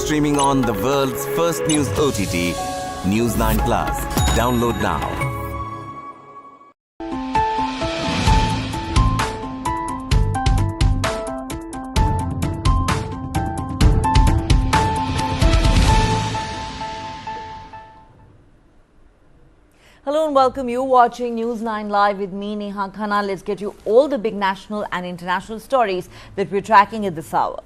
Streaming on the world's first news OTT, News 9 Plus. Download now. Hello and welcome. You watching News 9 Live with me, Neha Khanna. Let's get you all the big national and international stories that we're tracking at this hour.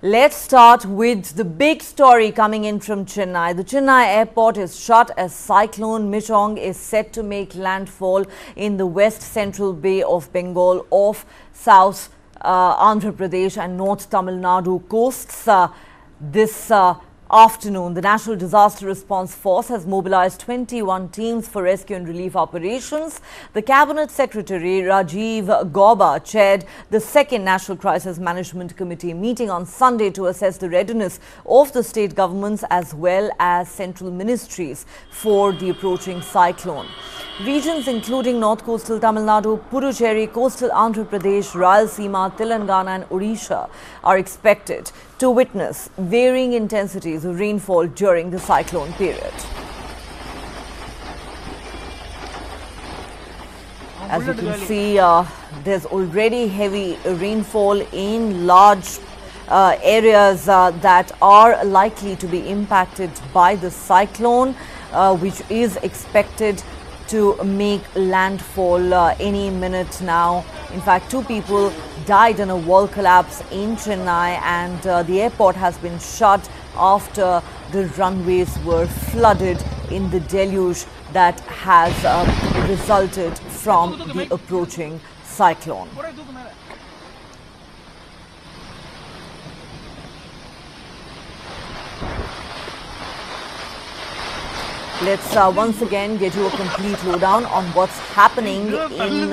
Let's start with the big story coming in from Chennai. The Chennai airport is shut as cyclone Michong is set to make landfall in the west central Bay of Bengal off South Andhra Pradesh and North Tamil Nadu coasts. This afternoon, the National Disaster Response Force has mobilized 21 teams for rescue and relief operations. The Cabinet Secretary Rajiv Gauba chaired the second National Crisis Management Committee meeting on Sunday to assess the readiness of the state governments as well as central ministries for the approaching cyclone. Regions including North Coastal Tamil Nadu, Puducherry, Coastal Andhra Pradesh, Rayalaseema, Telangana and Odisha are expected to witness varying intensities of rainfall during the cyclone period. As you can see, there's already heavy rainfall in large areas that are likely to be impacted by the cyclone, which is expected to make landfall any minute now. In fact, 2 people died in a wall collapse in Chennai, and the airport has been shut after the runways were flooded in the deluge that has resulted from the approaching cyclone. Let's once again get you a complete lowdown on what's happening in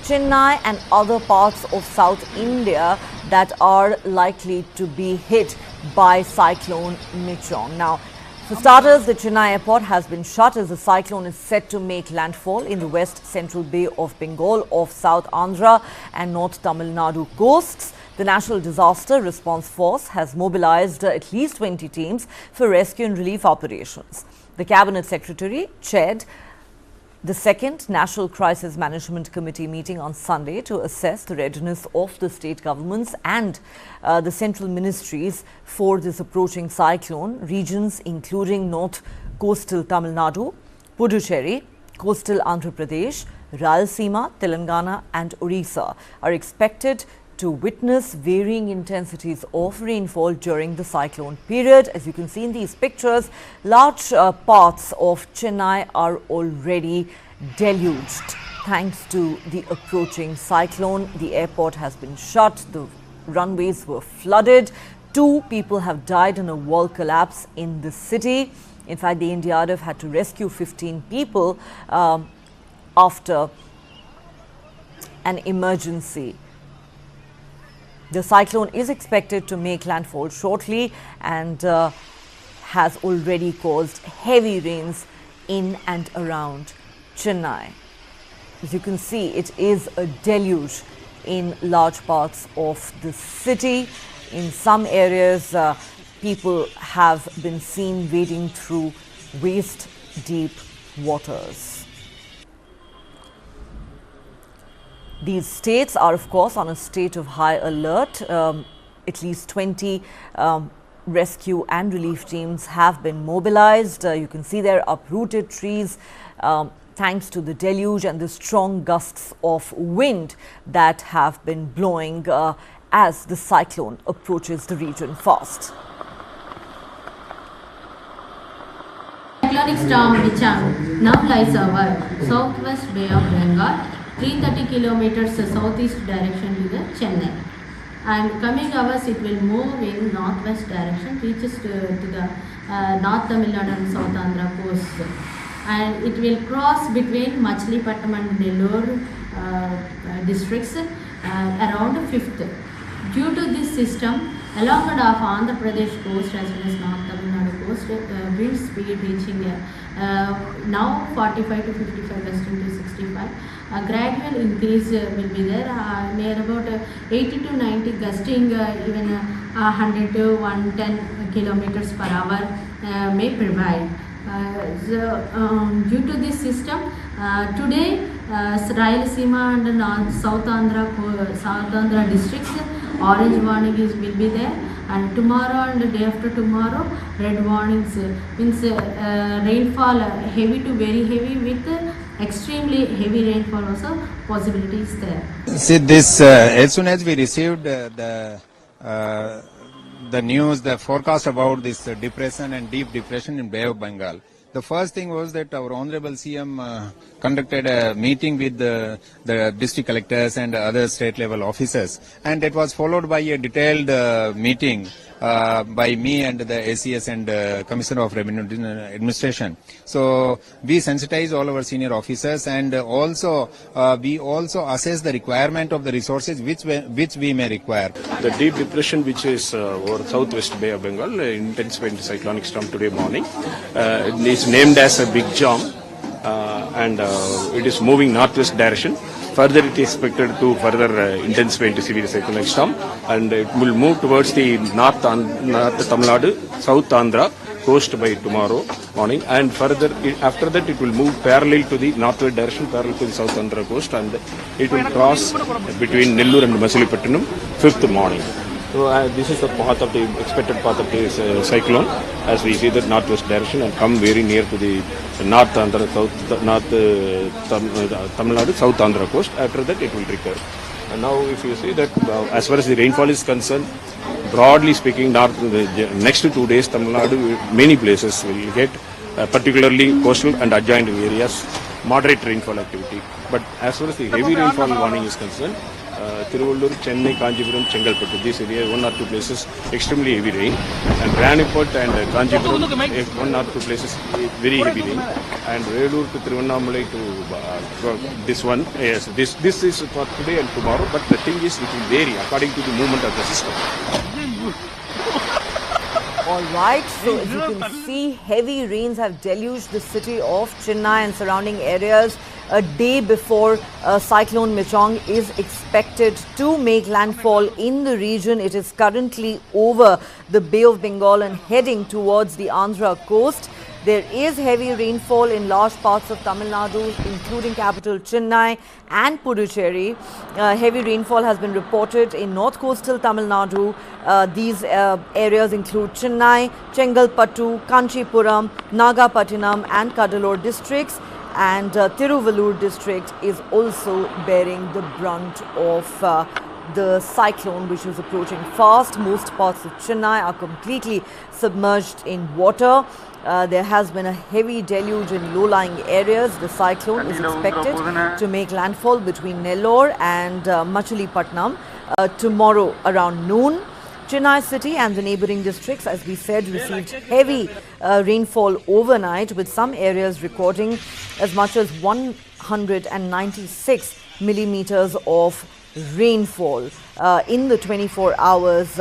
Chennai and other parts of South India that are likely to be hit by cyclone Michong. Now, for starters, the Chennai airport has been shut as the cyclone is set to make landfall in the west central Bay of Bengal off South Andhra and North Tamil Nadu coasts. The National Disaster Response Force has mobilized at least 20 teams for rescue and relief operations. The Cabinet Secretary chaired the second National Crisis Management Committee meeting on Sunday to assess the readiness of the state governments and the central ministries for this approaching cyclone. Regions including North Coastal Tamil Nadu, Puducherry, Coastal Andhra Pradesh, Rayalaseema, Telangana and Odisha are expected to witness varying intensities of rainfall during the cyclone period. As you can see in these pictures, large parts of Chennai are already deluged thanks to the approaching cyclone. The airport has been shut, the runways were flooded, 2 people have died in a wall collapse in the city. In fact, the NDRF had to rescue 15 people after an emergency. The cyclone is expected to make landfall shortly and has already caused heavy rains in and around Chennai. As you can see, it is a deluge in large parts of the city. In some areas, people have been seen wading through waist-deep waters. These states are, of course, on a state of high alert. At least 20 rescue and relief teams have been mobilized. You can see there uprooted trees thanks to the deluge and the strong gusts of wind that have been blowing as the cyclone approaches the region fast. Cyclonic storm Michong now lies over southwest Bay of Bengal, 330 kilometers southeast direction to the Chennai, and coming hours it will move in northwest direction, reaches to the North Tamil Nadu and South Andhra coast, and it will cross between Machilipattam and Nellore districts around 5th. Due to this system, along the Andhra Pradesh coast as well as North Tamil Nadu coast, almost wind speed reaching now 45 to 55 gusting to 65. A gradual increase will be there near about 80 to 90 gusting, even 100 to 110 kilometers per hour may prevail. Due to this system, today Rayalaseema and South Andhra districts, orange warning will be there, and tomorrow and the day after tomorrow red warnings, means rainfall heavy to very heavy with extremely heavy rainfall also possibility is there. See this, as soon as we received the news, the forecast about this depression and deep depression in Bay of Bengal, the first thing was that our Honorable CM conducted a meeting with the district collectors and other state level officers, and it was followed by a detailed meeting by me and the ACS and Commissioner of Revenue Administration. So we sensitize all our senior officers, and also we also assess the requirement of the resources which we may require. The deep depression which is over southwest Bay of Bengal intensified into cyclonic storm today morning. It is named as a big jam, and it is moving northwest direction. Further, it is expected to further intensify into severe cyclonic storm, and it will move towards the north Tamil Nadu, South Andhra coast by tomorrow morning, and further after that it will move parallel to the northward direction, parallel to the South Andhra coast, and it will cross between Nellore and Masilipattanam 5th morning. So this is the path of the expected path of this cyclone, as we see the northwest direction, and come very near to the north Andhra, Tamil Nadu, South Andhra coast. After that it will recur. And now if you see that as far as the rainfall is concerned, broadly speaking, next 2 days Tamil Nadu, many places will get, particularly coastal and adjoining areas, moderate rainfall activity. But as far as the heavy rainfall warning is concerned, Tiruvallur, Chennai, Kanjipuram, Chengalpattu, these areas, 1 or 2 places extremely heavy rain, and Ranipet and Kanjipuram, 1 or 2 places very heavy rain, and Velur to Tiruvannamalai to this one. Yes, this is for today and tomorrow, but the thing is it will vary according to the movement of the system. All right, so as you can see, heavy rains have deluged the city of Chennai and surrounding areas a day before cyclone Michong is expected to make landfall in the region. It is currently over the Bay of Bengal and heading towards the Andhra coast. There is heavy rainfall in large parts of Tamil Nadu, including capital Chennai and Puducherry. Heavy rainfall has been reported in north coastal Tamil Nadu. These areas include Chennai, Chengalpattu, Kanchipuram, Nagapattinam and Cuddalore districts. And Tiruvallur district is also bearing the brunt of the cyclone, which is approaching fast. Most parts of Chennai are completely submerged in water. There has been a heavy deluge in low-lying areas. The cyclone is expected to make landfall between Nellore and Machilipatnam tomorrow around noon. Chennai city and the neighbouring districts, as we said, received heavy rainfall overnight, with some areas recording as much as 196 millimeters of rainfall in the 24 hours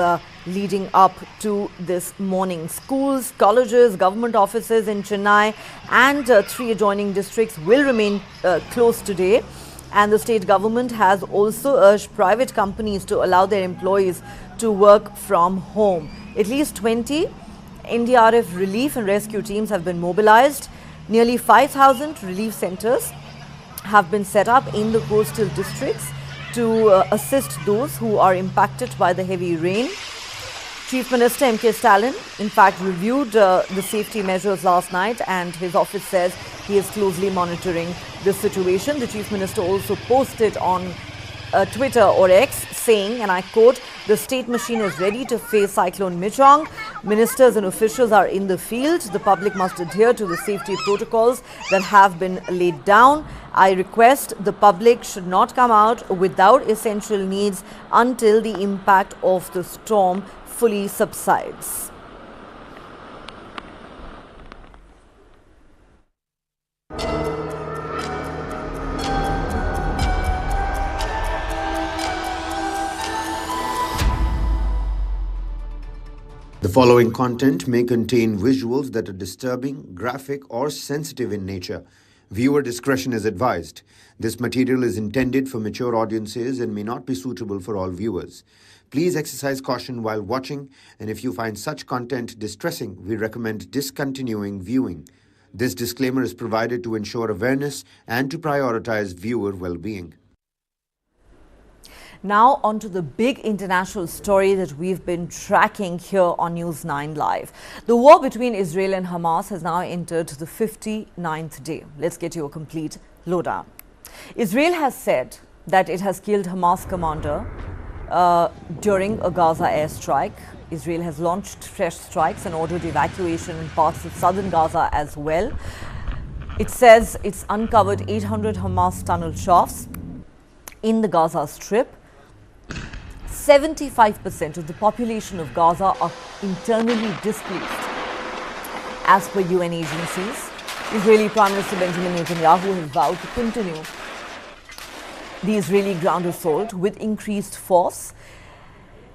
leading up to this morning. Schools, colleges, government offices in Chennai and 3 adjoining districts will remain closed today. And the state government has also urged private companies to allow their employees to work from home. At least 20 NDRF relief and rescue teams have been mobilized. Nearly 5,000 relief centers have been set up in the coastal districts to assist those who are impacted by the heavy rain. Chief Minister M.K. Stalin, in fact, reviewed the safety measures last night, and his office says he is closely monitoring the situation. The Chief Minister also posted on Twitter or X saying, and I quote, "The state machine is ready to face Cyclone Michong. Ministers and officials are in the field. The public must adhere to the safety protocols that have been laid down. I request the public should not come out without essential needs until the impact of the storm fully subsides." The following content may contain visuals that are disturbing, graphic, or sensitive in nature. Viewer discretion is advised. This material is intended for mature audiences and may not be suitable for all viewers. Please exercise caution while watching, and if you find such content distressing, we recommend discontinuing viewing. This disclaimer is provided to ensure awareness and to prioritize viewer well-being. Now on to the big international story that we've been tracking here on News 9 Live. The war between Israel and Hamas has now entered the 59th day. Let's get you a complete lowdown. Israel has said that it has killed Hamas commander during a Gaza airstrike. Israel has launched fresh strikes and ordered evacuation in parts of southern Gaza as well. It says it's uncovered 800 Hamas tunnel shafts in the Gaza Strip. 75% of the population of Gaza are internally displaced. As per UN agencies, Israeli Prime Minister Benjamin Netanyahu has vowed to continue the Israeli ground assault with increased force.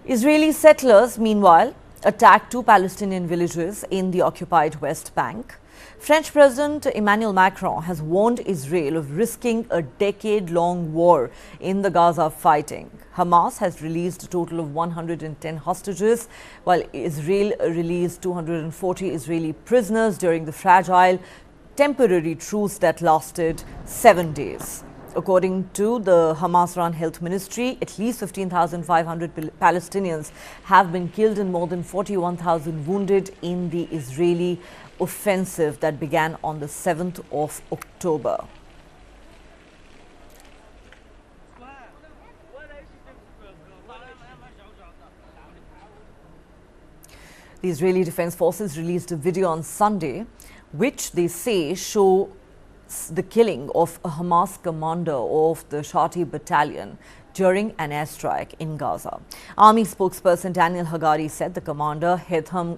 Israeli settlers, meanwhile, attacked 2 Palestinian villages in the occupied West Bank. French President Emmanuel Macron has warned Israel of risking a decade-long war in the Gaza fighting. Hamas has released a total of 110 hostages, while Israel released 240 Israeli prisoners during the fragile temporary truce that lasted 7 days. According to the Hamas-run health ministry, at least 15,500 Palestinians have been killed and more than 41,000 wounded in the Israeli offensive that began on the 7th of October. The Israeli Defense Forces released a video on Sunday, which they say shows the killing of a Hamas commander of the Shati battalion during an airstrike in Gaza. Army spokesperson Daniel Hagari said the commander, Hetham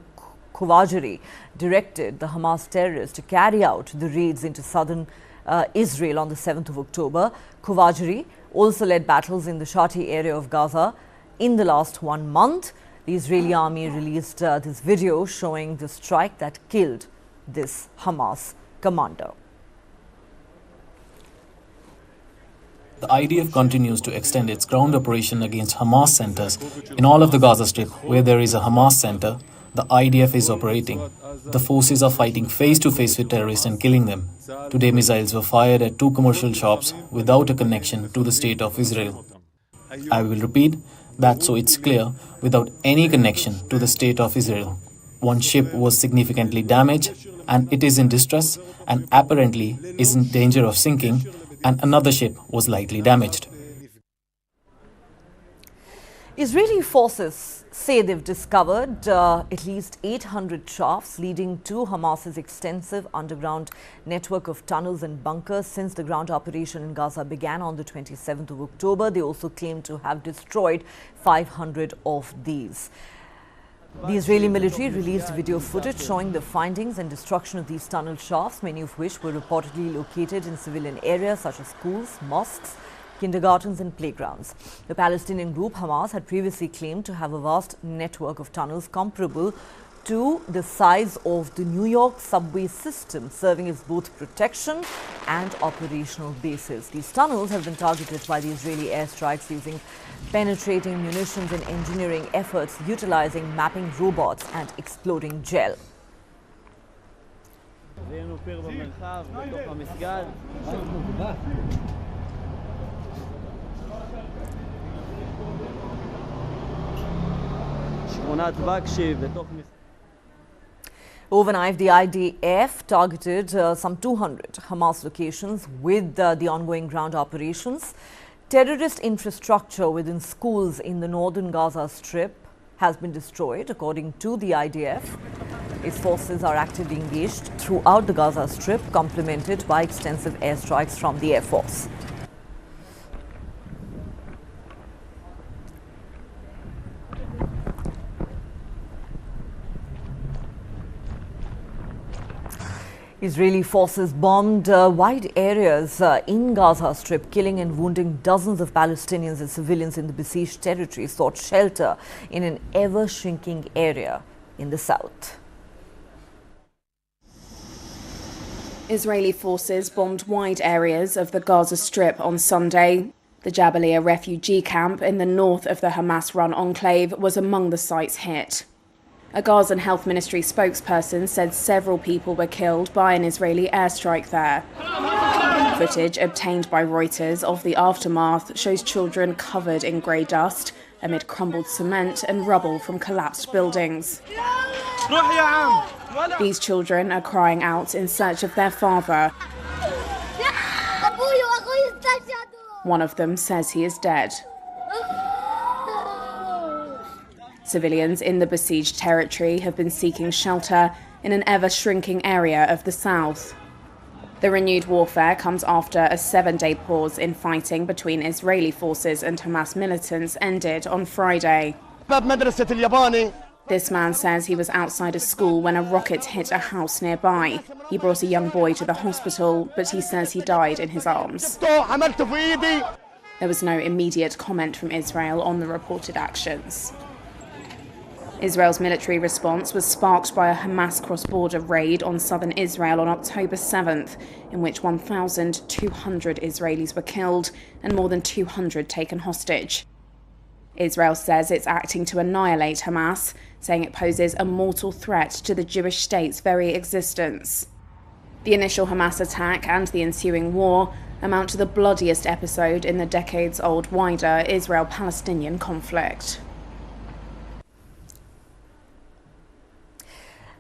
Khawajiri, directed the Hamas terrorists to carry out the raids into southern Israel on the 7th of October. Khawajiri also led battles in the Shati area of Gaza in the last 1 month. The Israeli army released this video showing the strike that killed this Hamas commander. The IDF continues to extend its ground operation against Hamas centers. In all of the Gaza Strip, where there is a Hamas center, the IDF is operating. The forces are fighting face-to-face with terrorists and killing them. Today, missiles were fired at 2 commercial shops without a connection to the state of Israel. I will repeat that so it's clear, without any connection to the state of Israel. 1 ship was significantly damaged and it is in distress and apparently is in danger of sinking, and another ship was lightly damaged. Israeli forces say they've discovered at least 800 shafts leading to Hamas's extensive underground network of tunnels and bunkers since the ground operation in Gaza began on the 27th of October. They also claim to have destroyed 500 of these. The Israeli military released video footage showing the findings and destruction of these tunnel shafts, many of which were reportedly located in civilian areas such as schools, mosques, kindergartens and playgrounds. The Palestinian group Hamas had previously claimed to have a vast network of tunnels comparable to the size of the New York subway system, serving as both protection and operational bases. These tunnels have been targeted by the Israeli airstrikes using penetrating munitions and engineering efforts utilizing mapping robots and exploding gel. Overnight, the IDF targeted some 200 Hamas locations with the ongoing ground operations. Terrorist infrastructure within schools in the northern Gaza Strip has been destroyed, according to the IDF. Its forces are actively engaged throughout the Gaza Strip, complemented by extensive airstrikes from the Air Force. Israeli forces bombed wide areas in Gaza Strip, killing and wounding dozens of Palestinians and civilians in the besieged territory sought shelter in an ever-shrinking area in the south. Israeli forces bombed wide areas of the Gaza Strip on Sunday. The Jabalia refugee camp in the north of the Hamas-run enclave was among the sites hit. A Gazan Health Ministry spokesperson said several people were killed by an Israeli airstrike there. Footage obtained by Reuters of the aftermath shows children covered in grey dust amid crumbled cement and rubble from collapsed buildings. These children are crying out in search of their father. One of them says he is dead. Civilians in the besieged territory have been seeking shelter in an ever-shrinking area of the south. The renewed warfare comes after a 7-day pause in fighting between Israeli forces and Hamas militants ended on Friday. This man says he was outside a school when a rocket hit a house nearby. He brought a young boy to the hospital, but he says he died in his arms. There was no immediate comment from Israel on the reported actions. Israel's military response was sparked by a Hamas cross-border raid on southern Israel on October 7th, in which 1,200 Israelis were killed and more than 200 taken hostage. Israel says it's acting to annihilate Hamas, saying it poses a mortal threat to the Jewish state's very existence. The initial Hamas attack and the ensuing war amount to the bloodiest episode in the decades-old wider Israel-Palestinian conflict.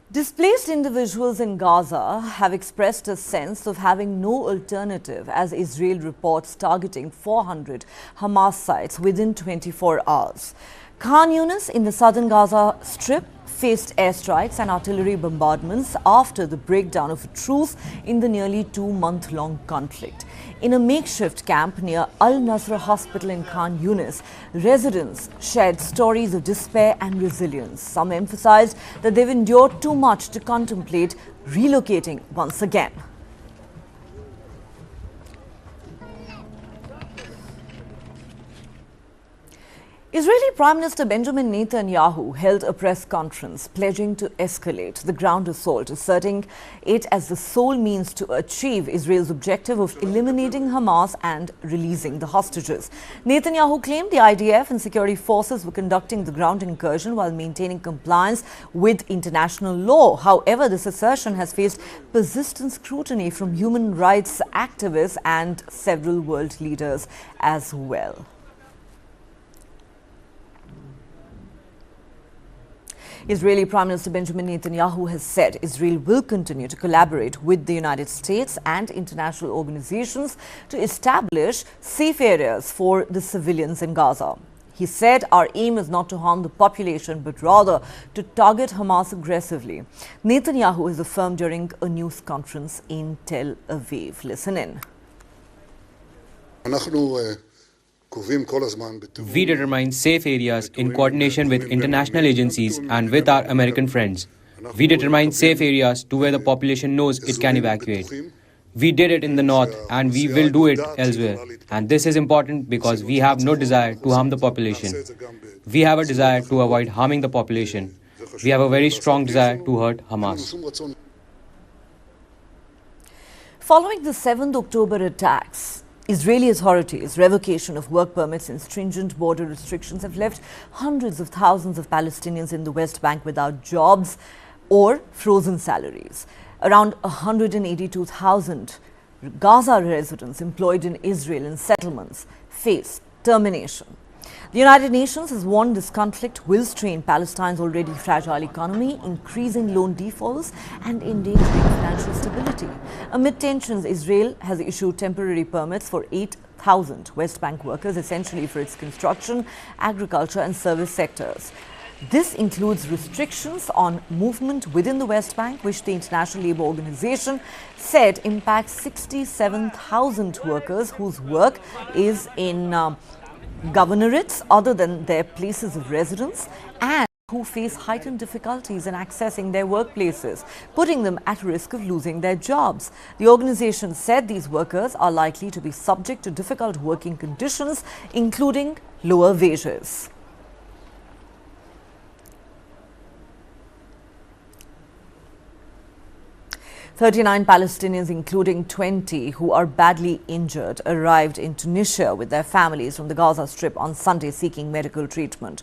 Displaced individuals in Gaza have expressed a sense of having no alternative as Israel reports targeting 400 Hamas sites within 24 hours. Khan Yunis in the southern Gaza Strip faced airstrikes and artillery bombardments after the breakdown of a truce in the nearly 2-month-long conflict. In a makeshift camp near Al-Nasr Hospital in Khan Yunis, residents shared stories of despair and resilience. Some emphasized that they've endured too much to contemplate relocating once again. Israeli Prime Minister Benjamin Netanyahu held a press conference pledging to escalate the ground assault, asserting it as the sole means to achieve Israel's objective of eliminating Hamas and releasing the hostages. Netanyahu claimed the IDF and security forces were conducting the ground incursion while maintaining compliance with international law. However, this assertion has faced persistent scrutiny from human rights activists and several world leaders as well. Israeli Prime Minister Benjamin Netanyahu has said Israel will continue to collaborate with the United States and international organizations to establish safe areas for the civilians in Gaza. He said, "Our aim is not to harm the population, but rather to target Hamas aggressively." Netanyahu has affirmed during a news conference in Tel Aviv. Listen in. We determine safe areas in coordination with international agencies and with our American friends. We determine safe areas to where the population knows it can evacuate. We did it in the north and we will do it elsewhere. And this is important because we have no desire to harm the population. We have a desire to avoid harming the population. We have a very strong desire to hurt Hamas. Following the 7th October attacks, Israeli authorities' revocation of work permits and stringent border restrictions have left hundreds of thousands of Palestinians in the West Bank without jobs or frozen salaries. Around 182,000 Gaza residents employed in Israel and settlements face termination. The United Nations has warned this conflict will strain Palestine's already fragile economy, increasing loan defaults and endangering financial stability. Amid tensions, Israel has issued temporary permits for 8,000 West Bank workers, essentially for its construction, agriculture and service sectors. This includes restrictions on movement within the West Bank, which the International Labour Organization said impacts 67,000 workers whose work is in governorates other than their places of residence and who face heightened difficulties in accessing their workplaces, putting them at risk of losing their jobs. The organization said these workers are likely to be subject to difficult working conditions, including lower wages. 39 Palestinians, including 20 who are badly injured, arrived in Tunisia with their families from the Gaza Strip on Sunday seeking medical treatment.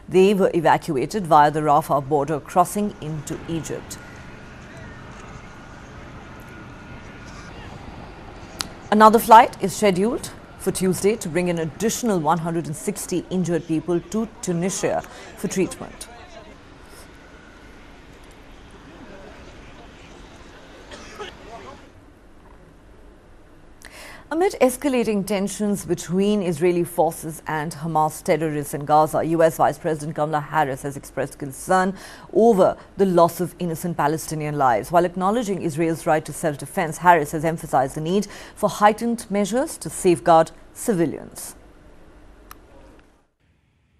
They were evacuated via the Rafah border, crossing into Egypt. Another flight is scheduled for Tuesday to bring an additional 160 injured people to Tunisia for treatment. Amid escalating tensions between Israeli forces and Hamas terrorists in Gaza, U.S. Vice President Kamala Harris has expressed concern over the loss of innocent Palestinian lives. While acknowledging Israel's right to self-defense, Harris has emphasized the need for heightened measures to safeguard civilians.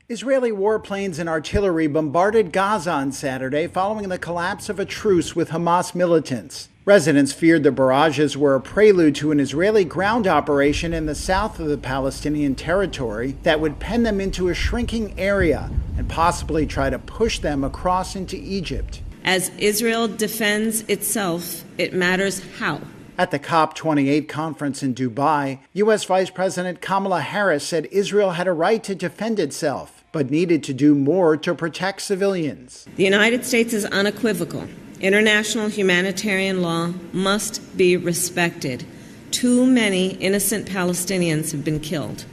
Israeli warplanes and artillery bombarded Gaza on Saturday following the collapse of a truce with Hamas militants. Residents feared the barrages were a prelude to an Israeli ground operation in the south of the Palestinian territory that would pen them into a shrinking area and possibly try to push them across into Egypt. As Israel defends itself, it matters how. At the COP28 conference in Dubai, U.S. Vice President Kamala Harris said Israel had a right to defend itself, but needed to do more to protect civilians. The United States is unequivocal. International humanitarian law must be respected. Too many innocent Palestinians have been killed.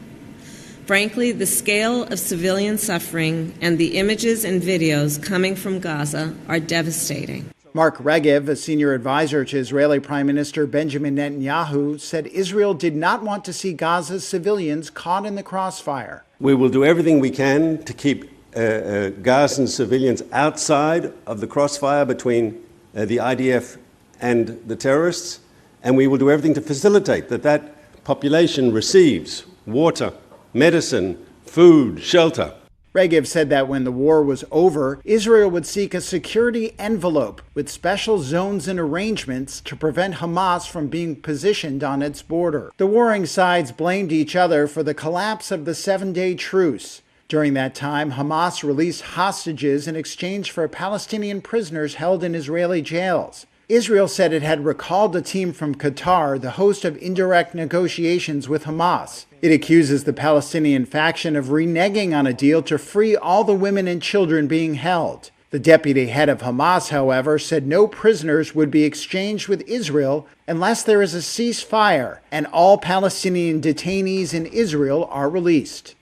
Frankly, the scale of civilian suffering and the images and videos coming from Gaza are devastating. Mark Regev, a senior advisor to Israeli Prime Minister Benjamin Netanyahu, said Israel did not want to see Gaza's civilians caught in the crossfire. We will do everything we can to keep Gazan civilians outside of the crossfire between the IDF and the terrorists, and we will do everything to facilitate that population receives water, medicine, food, shelter. Regev said that when the war was over, Israel would seek a security envelope with special zones and arrangements to prevent Hamas from being positioned on its border. The warring sides blamed each other for the collapse of the 7-day truce. During that time, Hamas released hostages in exchange for Palestinian prisoners held in Israeli jails. Israel said it had recalled a team from Qatar, the host of indirect negotiations with Hamas. It accuses the Palestinian faction of reneging on a deal to free all the women and children being held. The deputy head of Hamas, however, said no prisoners would be exchanged with Israel unless there is a ceasefire and all Palestinian detainees in Israel are released.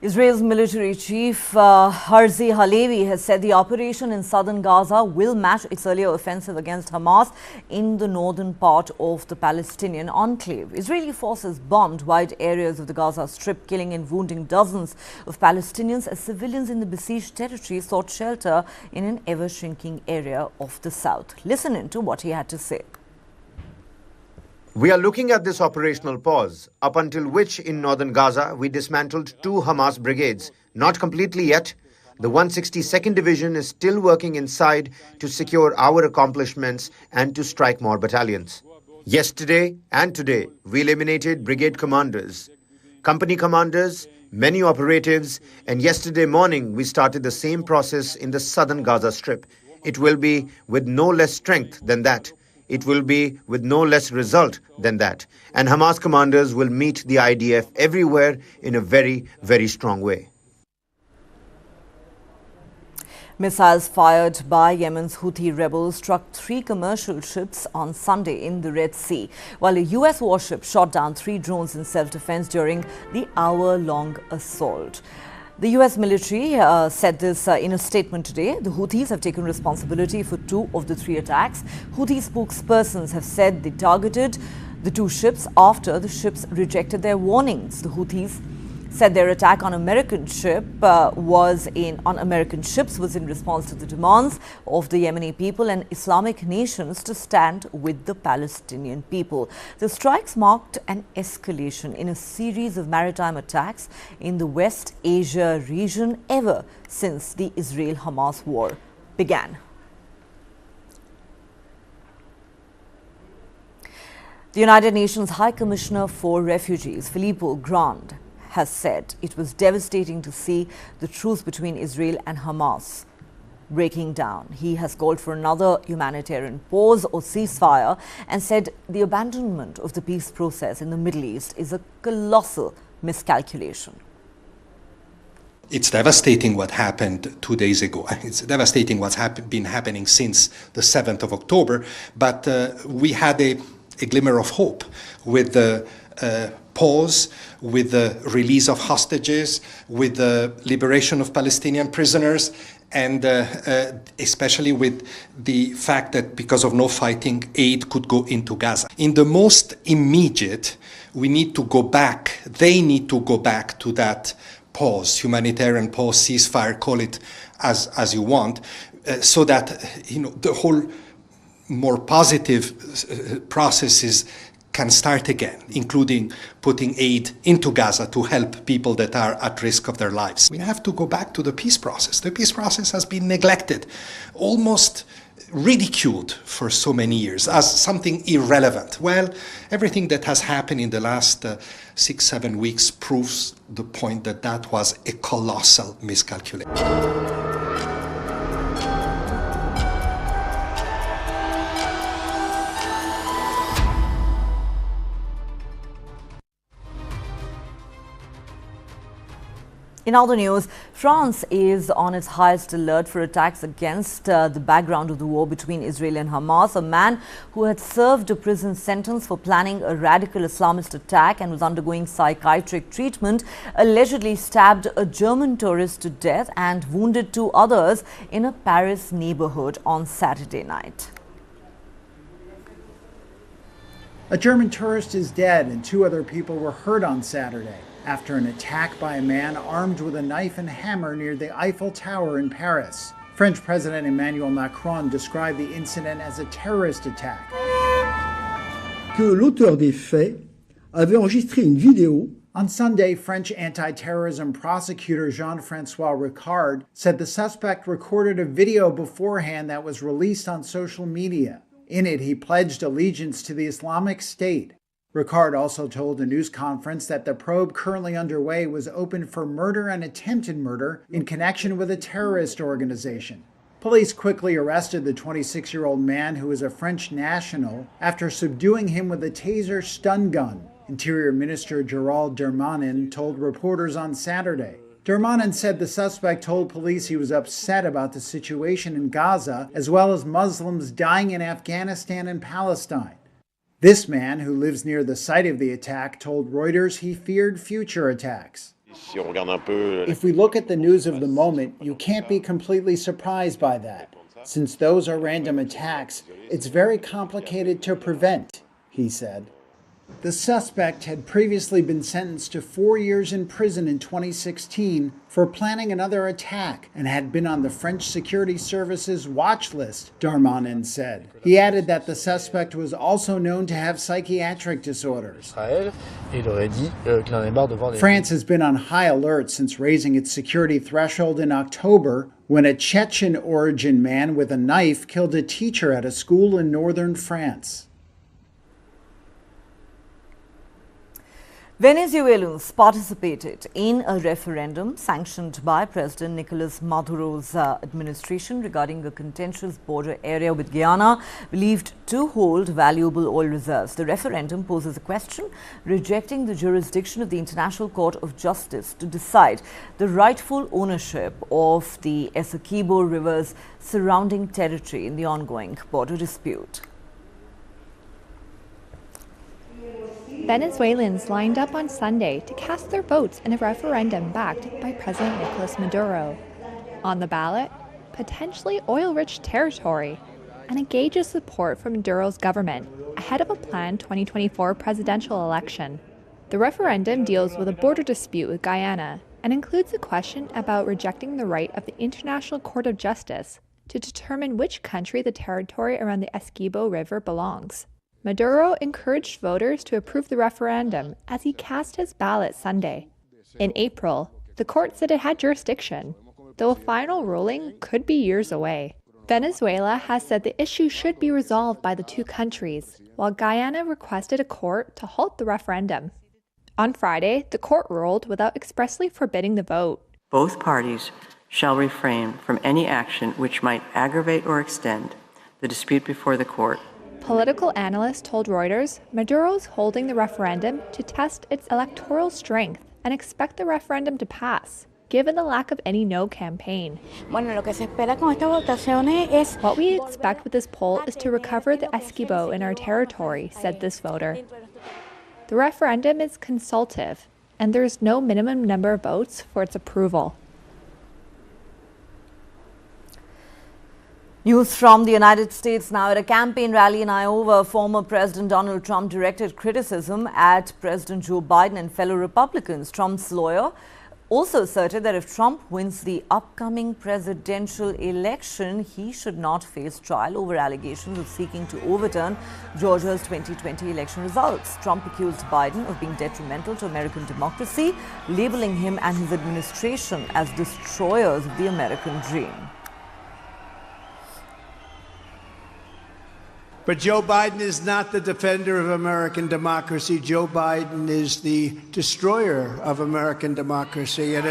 Israel's military chief Herzi Halevi has said the operation in southern Gaza will match its earlier offensive against Hamas in the northern part of the Palestinian enclave. Israeli forces bombed wide areas of the Gaza Strip, killing and wounding dozens of Palestinians as civilians in the besieged territory sought shelter in an ever-shrinking area of the south. Listen in to what he had to say. We are looking at this operational pause, up until which in northern Gaza we dismantled 2 Hamas brigades. Not completely yet. The 162nd Division is still working inside to secure our accomplishments and to strike more battalions. Yesterday and today, we eliminated brigade commanders, company commanders, many operatives, and yesterday morning we started the same process in the southern Gaza Strip. It will be with no less strength than that. It will be with no less result than that. And Hamas commanders will meet the IDF everywhere in a very, very strong way. Missiles fired by Yemen's Houthi rebels struck 3 commercial ships on Sunday in the Red Sea, while a U.S. warship shot down 3 drones in self-defense during the hour-long assault. The U.S. military said this in a statement today. The Houthis have taken responsibility for 2 of the 3 attacks. Houthi spokespersons have said they targeted the 2 ships after the ships rejected their warnings. The Houthis said their attack on American ships was in response to the demands of the Yemeni people and Islamic nations to stand with the Palestinian people. The strikes marked an escalation in a series of maritime attacks in the West Asia region ever since the Israel-Hamas war began. The United Nations High Commissioner for Refugees, Filippo Grandi, has said it was devastating to see the truce between Israel and Hamas breaking down. He has called for another humanitarian pause or ceasefire and said the abandonment of the peace process in the Middle East is a colossal miscalculation. It's devastating what happened 2 days ago. It's devastating what's been happening since the 7th of October, but we had a glimmer of hope with the pause, with the release of hostages, with the liberation of Palestinian prisoners, and especially with the fact that because of no fighting, aid could go into Gaza. In the most immediate, we need to go back, they need to go back to that pause, humanitarian pause, ceasefire, call it as you want, so that the whole more positive processes can start again, including putting aid into Gaza to help people that are at risk of their lives. We have to go back to the peace process. The peace process has been neglected, almost ridiculed for so many years as something irrelevant. Well, everything that has happened in the last 6-7 weeks proves the point that that was a colossal miscalculation. In other news, France is on its highest alert for attacks against the background of the war between Israel and Hamas. A man who had served a prison sentence for planning a radical Islamist attack and was undergoing psychiatric treatment allegedly stabbed a German tourist to death and wounded 2 others in a Paris neighborhood on Saturday night. A German tourist is dead and 2 other people were hurt on Saturday after an attack by a man armed with a knife and hammer near the Eiffel Tower in Paris. French President Emmanuel Macron described the incident as a terrorist attack. Que l'auteur des faits avait enregistré une vidéo. On Sunday, French anti-terrorism prosecutor Jean-François Ricard said the suspect recorded a video beforehand that was released on social media. In it, he pledged allegiance to the Islamic State. Ricard also told a news conference that the probe currently underway was open for murder and attempted murder in connection with a terrorist organization. Police quickly arrested the 26-year-old man who is a French national after subduing him with a taser stun gun, Interior Minister Gérald Darmanin told reporters on Saturday. Darmanin said the suspect told police he was upset about the situation in Gaza, as well as Muslims dying in Afghanistan and Palestine. This man, who lives near the site of the attack, told Reuters he feared future attacks. If we look at the news of the moment, you can't be completely surprised by that. Since those are random attacks, it's very complicated to prevent, he said. The suspect had previously been sentenced to 4 years in prison in 2016 for planning another attack and had been on the French Security Service's watch list, Darmanin said. He added that the suspect was also known to have psychiatric disorders. France has been on high alert since raising its security threshold in October when a Chechen-origin man with a knife killed a teacher at a school in northern France. Venezuelans participated in a referendum sanctioned by President Nicolas Maduro's administration regarding a contentious border area with Guyana, believed to hold valuable oil reserves. The referendum poses a question rejecting the jurisdiction of the International Court of Justice to decide the rightful ownership of the Essequibo River's surrounding territory in the ongoing border dispute. Venezuelans lined up on Sunday to cast their votes in a referendum backed by President Nicolas Maduro. On the ballot, potentially oil-rich territory and a gauge of support from Maduro's government ahead of a planned 2024 presidential election. The referendum deals with a border dispute with Guyana and includes a question about rejecting the right of the International Court of Justice to determine which country the territory around the Essequibo River belongs. Maduro encouraged voters to approve the referendum as he cast his ballot Sunday. In April, the court said it had jurisdiction, though a final ruling could be years away. Venezuela has said the issue should be resolved by the 2 countries, while Guyana requested a court to halt the referendum. On Friday, the court ruled without expressly forbidding the vote. Both parties shall refrain from any action which might aggravate or extend the dispute before the court. Political analysts told Reuters Maduro's holding the referendum to test its electoral strength and expect the referendum to pass, given the lack of any no campaign. What we expect with this poll is to recover the Esquibo in our territory, said this voter. The referendum is consultative, and there is no minimum number of votes for its approval. News from the United States now. At a campaign rally in Iowa, former President Donald Trump directed criticism at President Joe Biden and fellow Republicans. Trump's lawyer also asserted that if Trump wins the upcoming presidential election, he should not face trial over allegations of seeking to overturn Georgia's 2020 election results. Trump accused Biden of being detrimental to American democracy, labeling him and his administration as destroyers of the American dream. But Joe Biden is not the defender of American democracy. Joe Biden is the destroyer of American democracy. And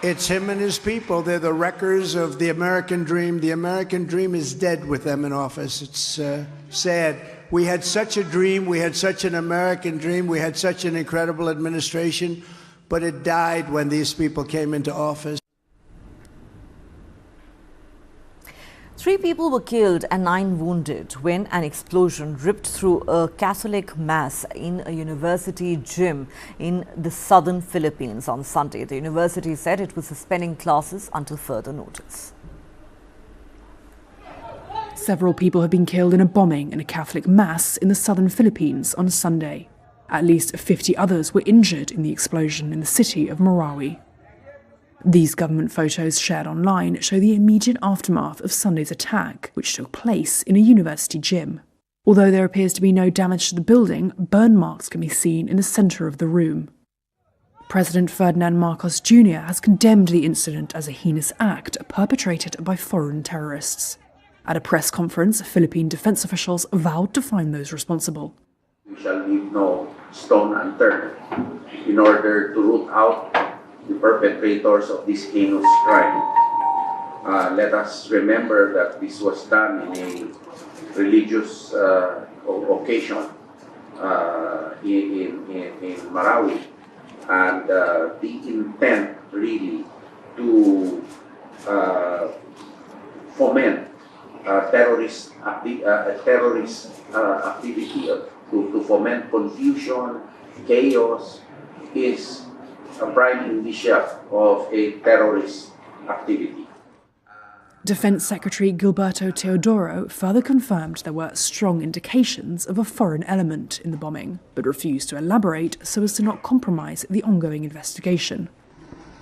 it's him and his people. They're the wreckers of the American dream. The American dream is dead with them in office. It's sad. We had such a dream. We had such an American dream. We had such an incredible administration. But it died when these people came into office. 3 people were killed and 9 wounded when an explosion ripped through a Catholic mass in a university gym in the southern Philippines on Sunday. The university said it was suspending classes until further notice. Several people have been killed in a bombing in a Catholic mass in the southern Philippines on Sunday. At least 50 others were injured in the explosion in the city of Marawi. These government photos shared online show the immediate aftermath of Sunday's attack, which took place in a university gym. Although there appears to be no damage to the building, burn marks can be seen in the centre of the room. President Ferdinand Marcos Jr. has condemned the incident as a heinous act perpetrated by foreign terrorists. At a press conference, Philippine defense officials vowed to find those responsible. We shall leave no stone unturned in order to root out the perpetrators of this heinous crime. Let us remember that this was done in a religious occasion in Marawi, and the intent really to foment terrorist activity, to foment confusion, chaos, is a prime indicia of a terrorist activity. Defense Secretary Gilberto Teodoro further confirmed there were strong indications of a foreign element in the bombing, but refused to elaborate so as to not compromise the ongoing investigation.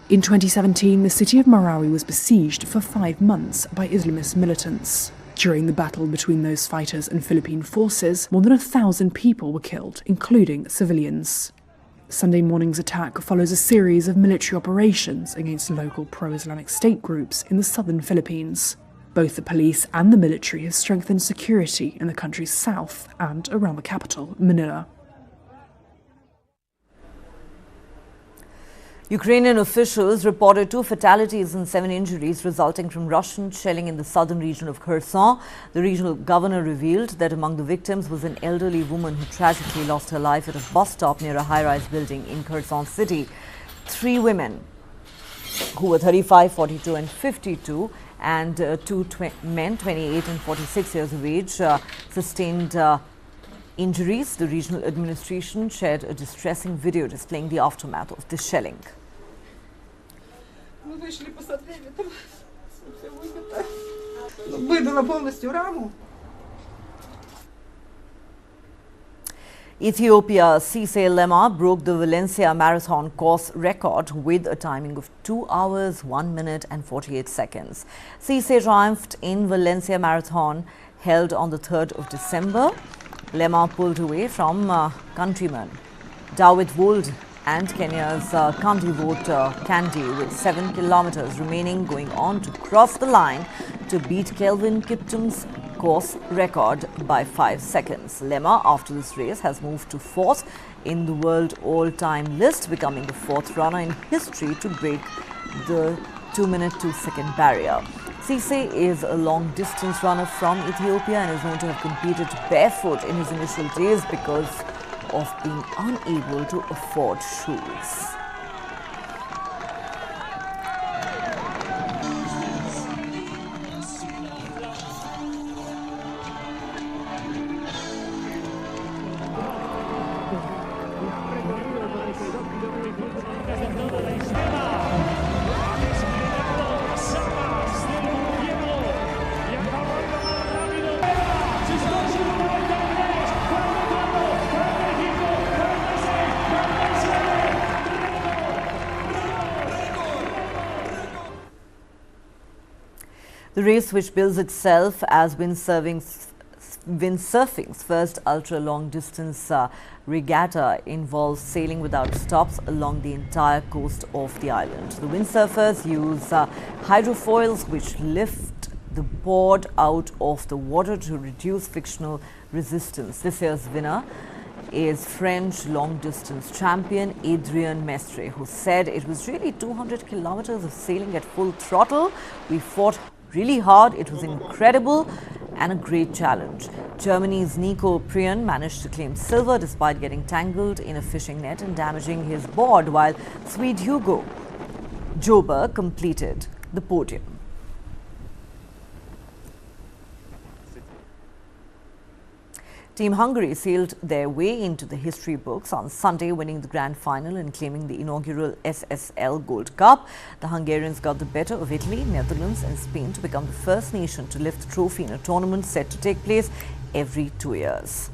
In 2017, the city of Marawi was besieged for 5 months by Islamist militants. During the battle between those fighters and Philippine forces, more than 1,000 people were killed, including civilians. Sunday morning's attack follows a series of military operations against local pro-Islamic state groups in the southern Philippines. Both the police and the military have strengthened security in the country's south and around the capital, Manila. Ukrainian officials reported 2 fatalities and 7 injuries resulting from Russian shelling in the southern region of Kherson. The regional governor revealed that among the victims was an elderly woman who tragically lost her life at a bus stop near a high-rise building in Kherson city. 3 women who were 35, 42 and 52 and 2 men, 28 and 46 years of age, sustained injuries. The regional administration shared a distressing video displaying the aftermath of the shelling. Ethiopia's Cisse Lema broke the Valencia Marathon course record with a timing of 2 hours, 1 minute and 48 seconds. Cisse triumphed in Valencia Marathon held on the 3rd of December. Lema pulled away from countryman David Wold and Kenya's Kandi voter Kandi with 7 kilometers remaining, going on to cross the line to beat Kelvin Kiptum's course record by 5 seconds. Lema, after this race, has moved to 4th in the world all-time list, becoming the 4th runner in history to break the 2-minute 2-second barrier. Cisse is a long-distance runner from Ethiopia and is known to have competed barefoot in his initial days because of being unable to afford shoes. The race, which bills itself as windsurfing's first ultra-long-distance regatta, involves sailing without stops along the entire coast of the island. The windsurfers use hydrofoils which lift the board out of the water to reduce frictional resistance. This year's winner is French long-distance champion Adrien Mestre, who said it was really 200 kilometers of sailing at full throttle. We fought really hard. It was incredible and a great challenge. Germany's Nico Prion managed to claim silver despite getting tangled in a fishing net and damaging his board, while Swede Hugo Jober completed the podium. Team Hungary sailed their way into the history books on Sunday, winning the grand final and claiming the inaugural SSL Gold Cup. The Hungarians got the better of Italy, Netherlands and Spain to become the first nation to lift the trophy in a tournament set to take place every 2 years.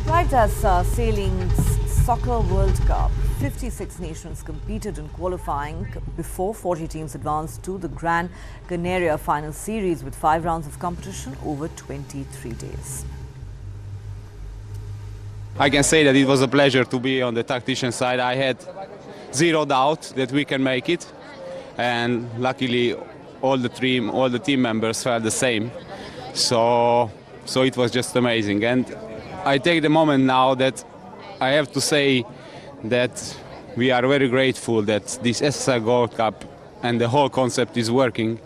Right as sailing's Soccer World Cup, 56 nations competed in qualifying before 40 teams advanced to the Gran Canaria final series with 5 rounds of competition over 23 days. I can say that it was a pleasure to be on the tactician side. I had zero doubt that we can make it, and luckily all the team members felt the same. So it was just amazing, and I take the moment now that I have to say that we are very grateful that this SSL Gold Cup and the whole concept is working,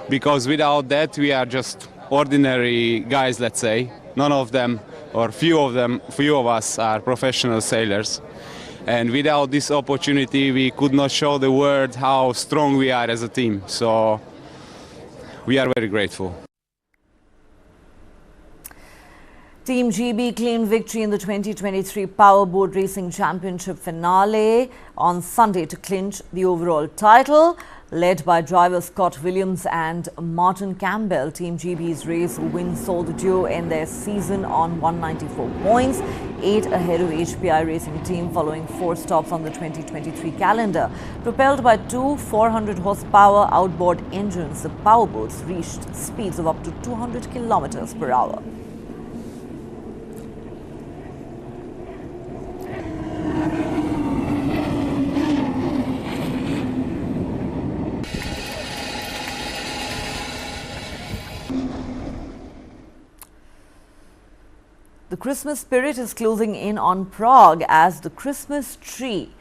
because without that we are just ordinary guys, let's say. None of them, or few of us are professional sailors, and without this opportunity we could not show the world how strong we are as a team. So we are very grateful. Team GB claimed victory in the 2023 Powerboat Racing Championship finale on Sunday to clinch the overall title. Led by drivers Scott Williams and Martin Campbell, Team GB's race win saw the duo end their season on 194 points, 8 ahead of HPI Racing Team following 4 stops on the 2023 calendar. Propelled by 2 400 horsepower outboard engines, the powerboats reached speeds of up to 200 kilometers per hour. The Christmas spirit is closing in on Prague as the Christmas tree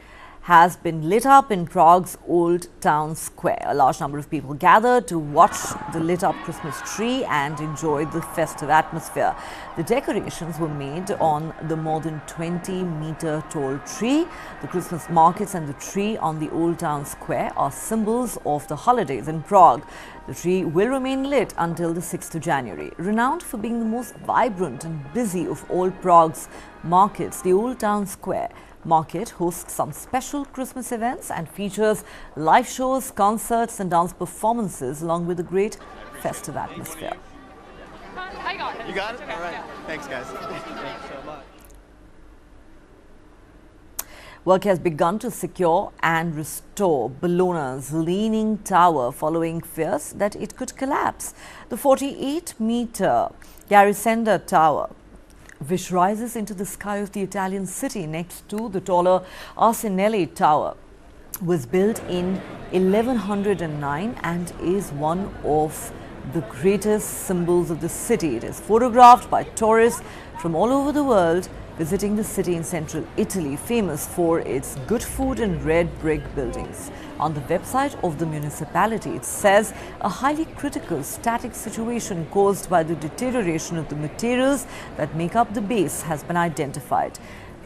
has been lit up in Prague's Old Town Square. A large number of people gathered to watch the lit up Christmas tree and enjoy the festive atmosphere. The decorations were made on the more than 20-meter tall tree. The Christmas markets and the tree on the Old Town Square are symbols of the holidays in Prague. The tree will remain lit until the 6th of January. Renowned for being the most vibrant and busy of all Prague's markets, the Old Town Square Market hosts some special Christmas events and features live shows, concerts and dance performances along with a great festive atmosphere. I got it. You got it? All right. Thanks, guys. Thank you so much. Work has begun to secure and restore Bologna's leaning tower following fears that it could collapse. The 48-meter Garisenda Tower, which rises into the sky of the Italian city next to the taller Arsenale Tower, was built in 1109 and is one of the greatest symbols of the city. It is photographed by tourists from all over the world visiting the city in central Italy, famous for its good food and red brick buildings. On the website of the municipality, it says a highly critical static situation caused by the deterioration of the materials that make up the base has been identified.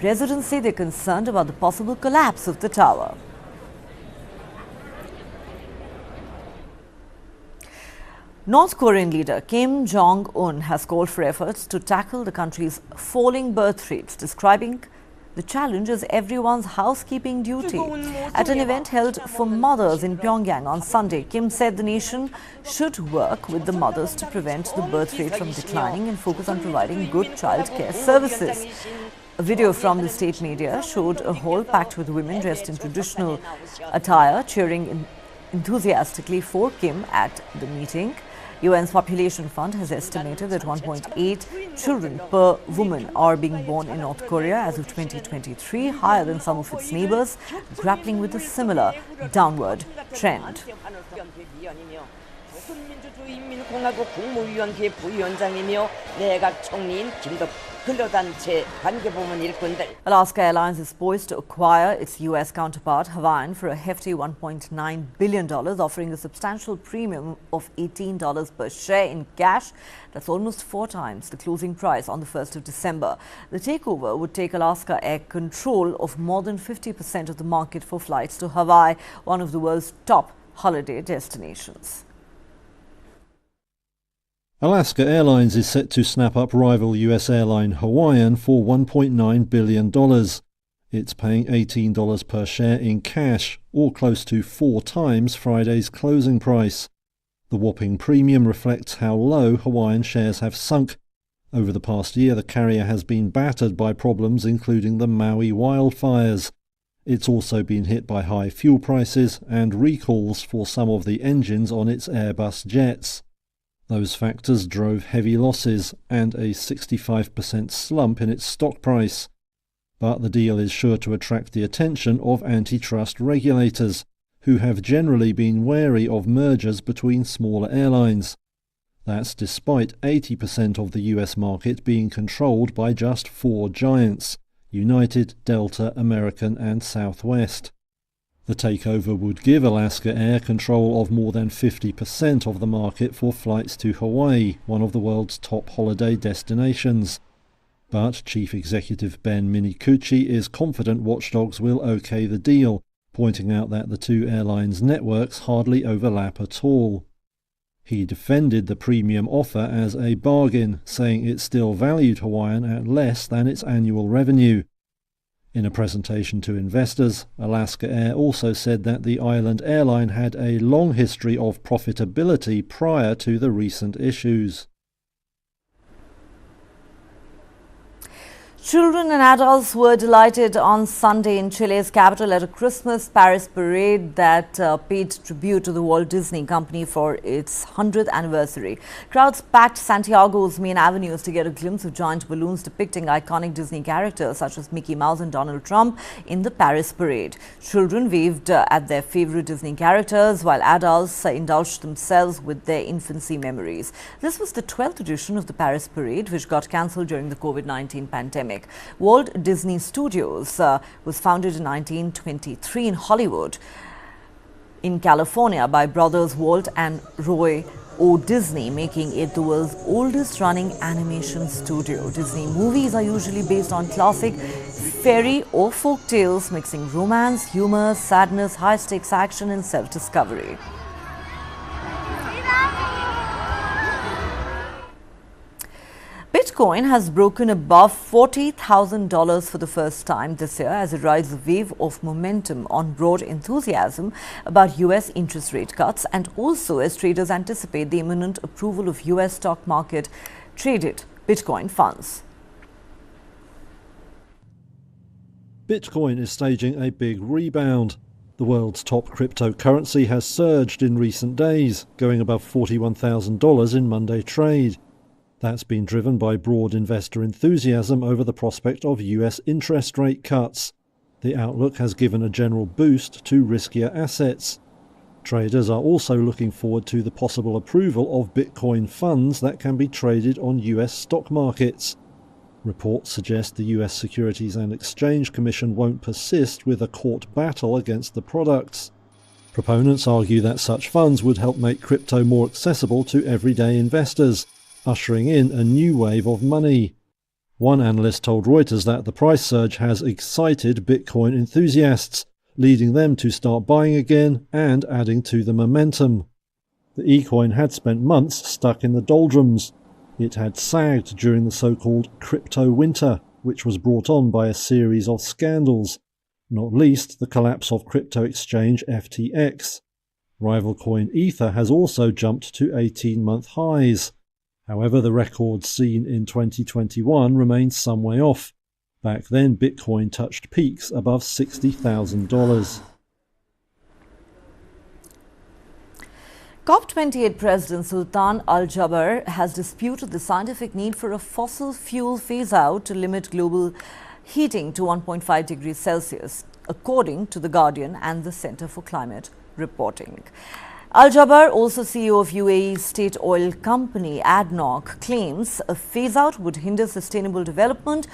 Residents say they're concerned about the possible collapse of the tower. North Korean leader Kim Jong-un has called for efforts to tackle the country's falling birth rates, describing the challenge as everyone's housekeeping duty. At an event held for mothers in Pyongyang on Sunday, Kim said the nation should work with the mothers to prevent the birth rate from declining and focus on providing good child care services. A video from the state media showed a hall packed with women dressed in traditional attire cheering enthusiastically for Kim at the meeting. UN's Population Fund has estimated that 1.8 children per woman are being born in North Korea as of 2023, higher than some of its neighbors, grappling with a similar downward trend. Alaska Airlines is poised to acquire its U.S. counterpart, Hawaiian, for a hefty $1.9 billion, offering a substantial premium of $18 per share in cash. That's almost 4 times the closing price on the 1st of December. The takeover would take Alaska Air control of more than 50% of the market for flights to Hawaii, one of the world's top holiday destinations. Alaska Airlines is set to snap up rival US airline Hawaiian for $1.9 billion. It's paying $18 per share in cash, or close to 4 times Friday's closing price. The whopping premium reflects how low Hawaiian shares have sunk. Over the past year, the carrier has been battered by problems including the Maui wildfires. It's also been hit by high fuel prices and recalls for some of the engines on its Airbus jets. Those factors drove heavy losses and a 65% slump in its stock price. But the deal is sure to attract the attention of antitrust regulators, who have generally been wary of mergers between smaller airlines. That's despite 80% of the US market being controlled by just 4 giants: United, Delta, American and Southwest. The takeover would give Alaska Air control of more than 50% of the market for flights to Hawaii, one of the world's top holiday destinations. But Chief Executive Ben Minikuchi is confident watchdogs will okay the deal, pointing out that the 2 airlines' networks hardly overlap at all. He defended the premium offer as a bargain, saying it still valued Hawaiian at less than its annual revenue. In a presentation to investors, Alaska Air also said that the island airline had a long history of profitability prior to the recent issues. Children and adults were delighted on Sunday in Chile's capital at a Christmas Paris parade that paid tribute to the Walt Disney Company for its 100th anniversary. Crowds packed Santiago's main avenues to get a glimpse of giant balloons depicting iconic Disney characters such as Mickey Mouse and Donald Trump in the Paris parade. Children waved at their favorite Disney characters, while adults indulged themselves with their infancy memories. This was the 12th edition of the Paris parade, which got cancelled during the COVID-19 pandemic. Walt Disney Studios was founded in 1923 in Hollywood, in California, by brothers Walt and Roy O. Disney, making it the world's oldest running animation studio. Disney movies are usually based on classic fairy or folk tales, mixing romance, humor, sadness, high-stakes action and self-discovery. Bitcoin has broken above $40,000 for the first time this year as it rides a wave of momentum on broad enthusiasm about US interest rate cuts, and also as traders anticipate the imminent approval of US stock market traded Bitcoin funds. Bitcoin is staging a big rebound. The world's top cryptocurrency has surged in recent days, going above $41,000 in Monday trade. That's been driven by broad investor enthusiasm over the prospect of US interest rate cuts. The outlook has given a general boost to riskier assets. Traders are also looking forward to the possible approval of Bitcoin funds that can be traded on US stock markets. Reports suggest the US Securities and Exchange Commission won't persist with a court battle against the products. Proponents argue that such funds would help make crypto more accessible to everyday investors, ushering in a new wave of money. One analyst told Reuters that the price surge has excited Bitcoin enthusiasts, leading them to start buying again and adding to the momentum. The e-coin had spent months stuck in the doldrums. It had sagged during the so-called crypto winter, which was brought on by a series of scandals, not least the collapse of crypto exchange FTX. Rival coin Ether has also jumped to 18-month highs. However, the records seen in 2021 remain some way off. Back then, Bitcoin touched peaks above $60,000. COP28 President Sultan Al Jaber has disputed the scientific need for a fossil fuel phase-out to limit global heating to 1.5 degrees Celsius, according to The Guardian and the Center for Climate Reporting. Al Jaber, also CEO of UAE's state oil company ADNOC, claims a phase-out would hinder sustainable development,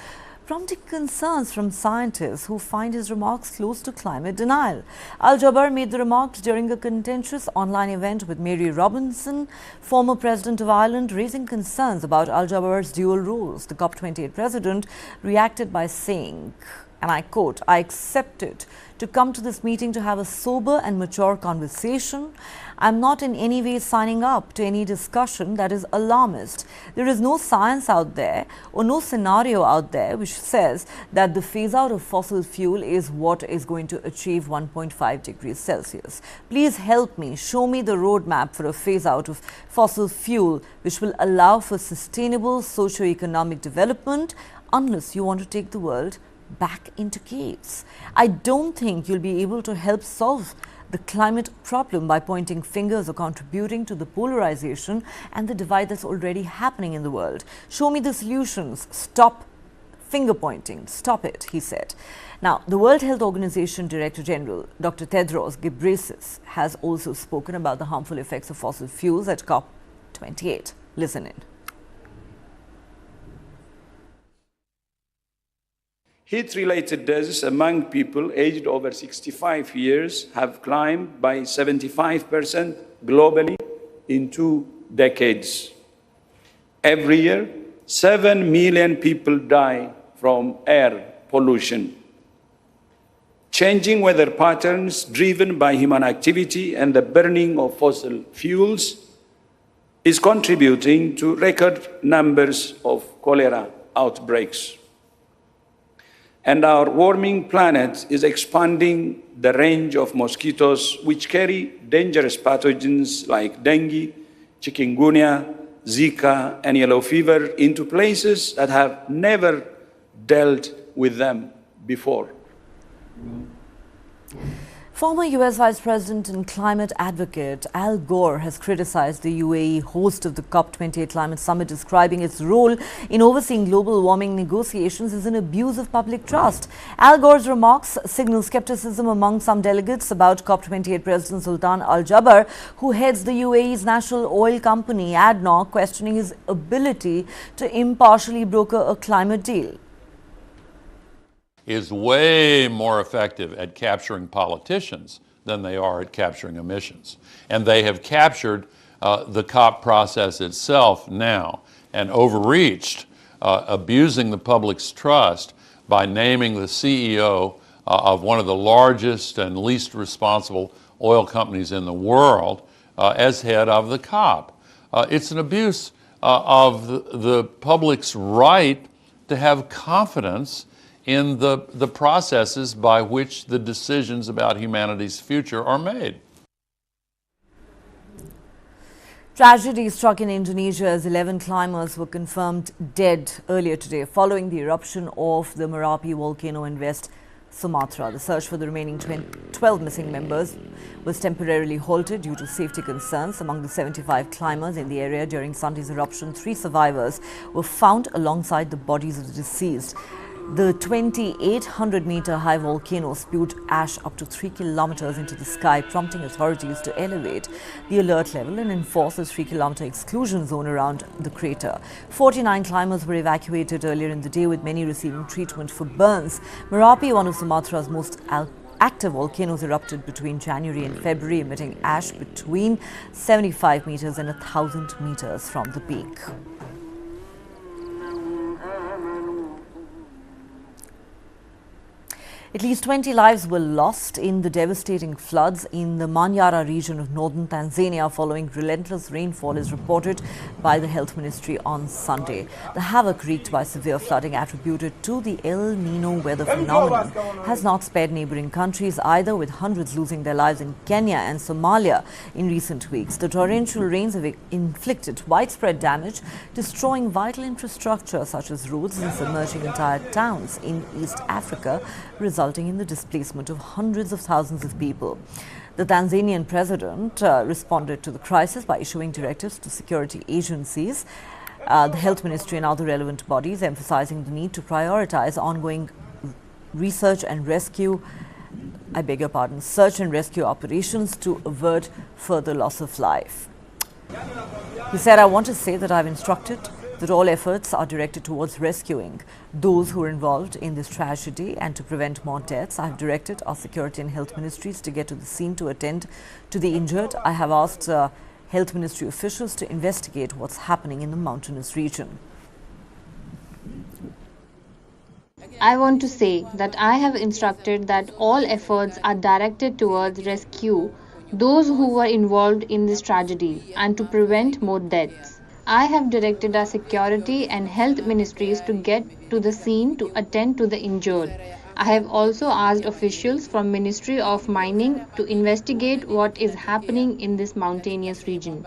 prompting concerns from scientists who find his remarks close to climate denial. Al Jaber made the remarks during a contentious online event with Mary Robinson, former president of Ireland, raising concerns about Al Jaber's dual roles. The COP28 president reacted by saying, and I quote, "I accepted to come to this meeting to have a sober and mature conversation. I'm not in any way signing up to any discussion that is alarmist. There is no science out there or no scenario out there which says that the phase out of fossil fuel is what is going to achieve 1.5 degrees Celsius. Please help me, show me the roadmap for a phase out of fossil fuel which will allow for sustainable socio-economic development unless you want to take the world back into caves. I don't think you'll be able to help solve the climate problem by pointing fingers or contributing to the polarization and the divide that's already happening in the world. Show me the solutions. Stop finger pointing. Stop it," he said. Now, the World Health Organization Director General, Dr. Tedros Ghebreyesus, has also spoken about the harmful effects of fossil fuels at COP28. Listen in. Heat-related deaths among people aged over 65 years have climbed by 75% globally in 2 decades. Every year, 7 million people die from air pollution. Changing weather patterns driven by human activity and the burning of fossil fuels is contributing to record numbers of cholera outbreaks. And our warming planet is expanding the range of mosquitoes which carry dangerous pathogens like dengue, chikungunya, Zika, and yellow fever into places that have never dealt with them before. Former US Vice President and climate advocate Al Gore has criticized the UAE host of the COP28 Climate Summit, describing its role in overseeing global warming negotiations as an abuse of public trust. Al Gore's remarks signal skepticism among some delegates about COP28 President Sultan Al Jaber, who heads the UAE's national oil company ADNOC, questioning his ability to impartially broker a climate deal. Is way more effective at capturing politicians than they are at capturing emissions. And they have captured the COP process itself now and overreached, abusing the public's trust by naming the CEO of one of the largest and least responsible oil companies in the world as head of the COP. It's an abuse of the public's right to have confidence in the processes by which the decisions about humanity's future are made. Tragedy struck in Indonesia as 11 climbers were confirmed dead earlier today following the eruption of the Merapi volcano in West Sumatra. The search for the remaining 12 missing members was temporarily halted due to safety concerns. Among the 75 climbers in the area during Sunday's eruption, 3 survivors were found alongside the bodies of the deceased. The 2,800-meter high volcano spewed ash up to 3 kilometers into the sky, prompting authorities to elevate the alert level and enforce a 3-kilometer exclusion zone around the crater. 49 climbers were evacuated earlier in the day, with many receiving treatment for burns. Merapi, one of Sumatra's most active volcanoes, erupted between January and February, emitting ash between 75 meters and 1,000 meters from the peak. At least 20 lives were lost in the devastating floods in the Manyara region of northern Tanzania following relentless rainfall, as reported by the Health Ministry on Sunday. The havoc wreaked by severe flooding attributed to the El Nino weather phenomenon has not spared neighboring countries either, with hundreds losing their lives in Kenya and Somalia in recent weeks. The torrential rains have inflicted widespread damage, destroying vital infrastructure such as roads and submerging entire towns in East Africa, resulting in the displacement of hundreds of thousands of people. The Tanzanian president responded to the crisis by issuing directives to security agencies, the health ministry and other relevant bodies, emphasizing the need to prioritize ongoing search and rescue operations to avert further loss of life. He said, "I want to say that I've instructed that all efforts are directed towards rescuing those who are involved in this tragedy and to prevent more deaths. I have directed our security and health ministries to get to the scene to attend to the injured. I have asked health ministry officials to investigate what's happening in the mountainous region." I want to say that I have instructed that all efforts are directed towards rescue those who were involved in this tragedy and to prevent more deaths. I have directed our security and health ministries to get to the scene to attend to the injured. I have also asked officials from Ministry of Mining to investigate what is happening in this mountainous region.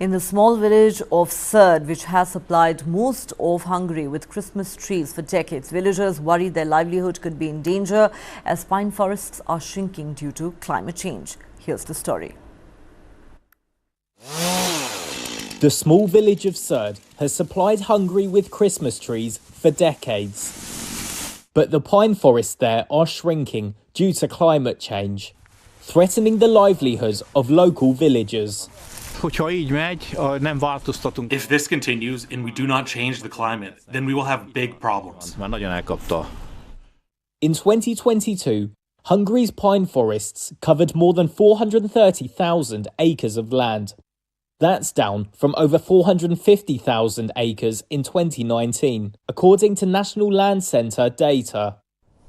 In the small village of Surd, which has supplied most of Hungary with Christmas trees for decades, villagers worry their livelihood could be in danger as pine forests are shrinking due to climate change. Here's the story. The small village of Surd has supplied Hungary with Christmas trees for decades. But the pine forests there are shrinking due to climate change, threatening the livelihoods of local villagers. If this continues and we do not change the climate, then we will have big problems. In 2022, Hungary's pine forests covered more than 430,000 acres of land. That's down from over 450,000 acres in 2019, according to National Land Centre data.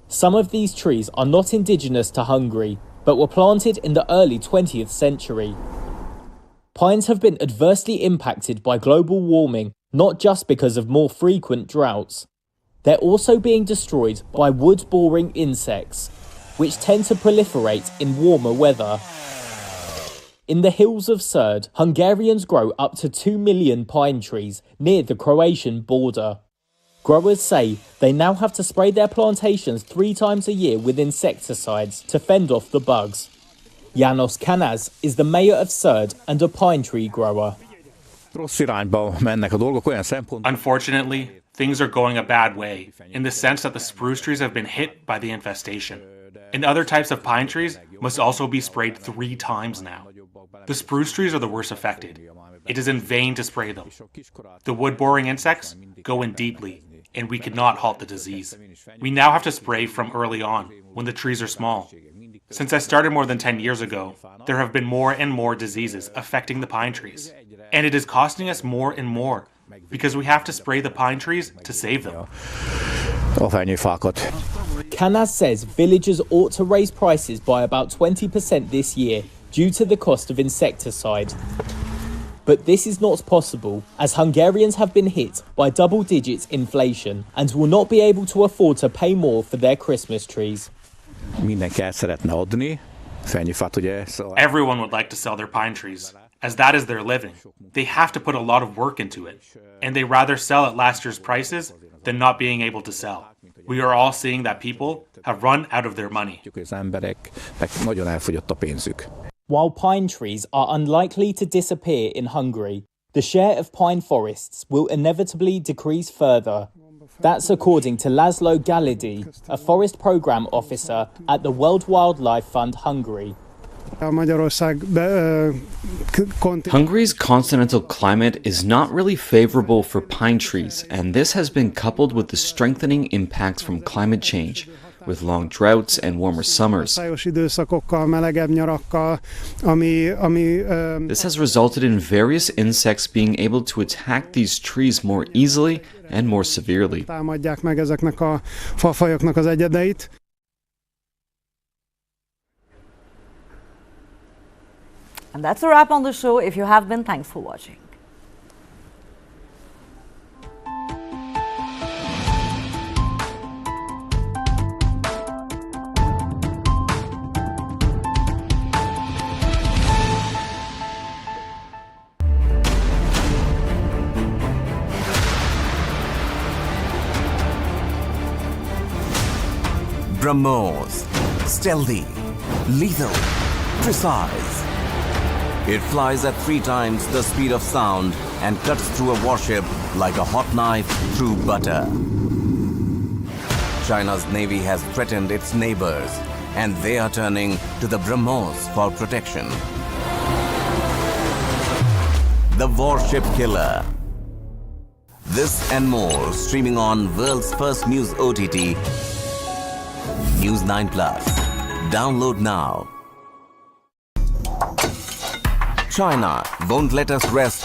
Some of these trees are not indigenous to Hungary, but were planted in the early 20th century. Pines have been adversely impacted by global warming, not just because of more frequent droughts. They're also being destroyed by wood-boring insects, which tend to proliferate in warmer weather. In the hills of Surd, Hungarians grow up to 2 million pine trees near the Croatian border. Growers say they now have to spray their plantations 3 times a year with insecticides to fend off the bugs. János Kanaz is the mayor of Surd and a pine tree grower. Unfortunately, things are going a bad way, in the sense that the spruce trees have been hit by the infestation. And other types of pine trees must also be sprayed 3 times now. The spruce trees are the worst affected. It is in vain to spray them. The wood-boring insects go in deeply, and we cannot halt the disease. We now have to spray from early on, when the trees are small. Since I started more than 10 years ago, there have been more and more diseases affecting the pine trees. And it is costing us more and more, because we have to spray the pine trees to save them. Kanaz says villagers ought to raise prices by about 20% this year due to the cost of insecticide. But this is not possible, as Hungarians have been hit by double-digit inflation and will not be able to afford to pay more for their Christmas trees. Everyone would like to sell their pine trees, as that is their living. They have to put a lot of work into it, and they rather sell at last year's prices than not being able to sell. We are all seeing that people have run out of their money. While pine trees are unlikely to disappear in Hungary, the share of pine forests will inevitably decrease further. That's according to Laszlo Galidi, a forest program officer at the World Wildlife Fund Hungary. Hungary's continental climate is not really favorable for pine trees, and this has been coupled with the strengthening impacts from climate change, with long droughts and warmer summers. This has resulted in various insects being able to attack these trees more easily and more severely. And that's a wrap on the show. If you have been, thanks for watching. BrahMos. Stealthy, lethal, precise. It flies at 3 times the speed of sound and cuts through a warship like a hot knife through butter. China's navy has threatened its neighbors, and they are turning to the BrahMos for protection. The Warship Killer. This and more streaming on world's first news OTT, News 9 Plus. Download now. China won't let us rest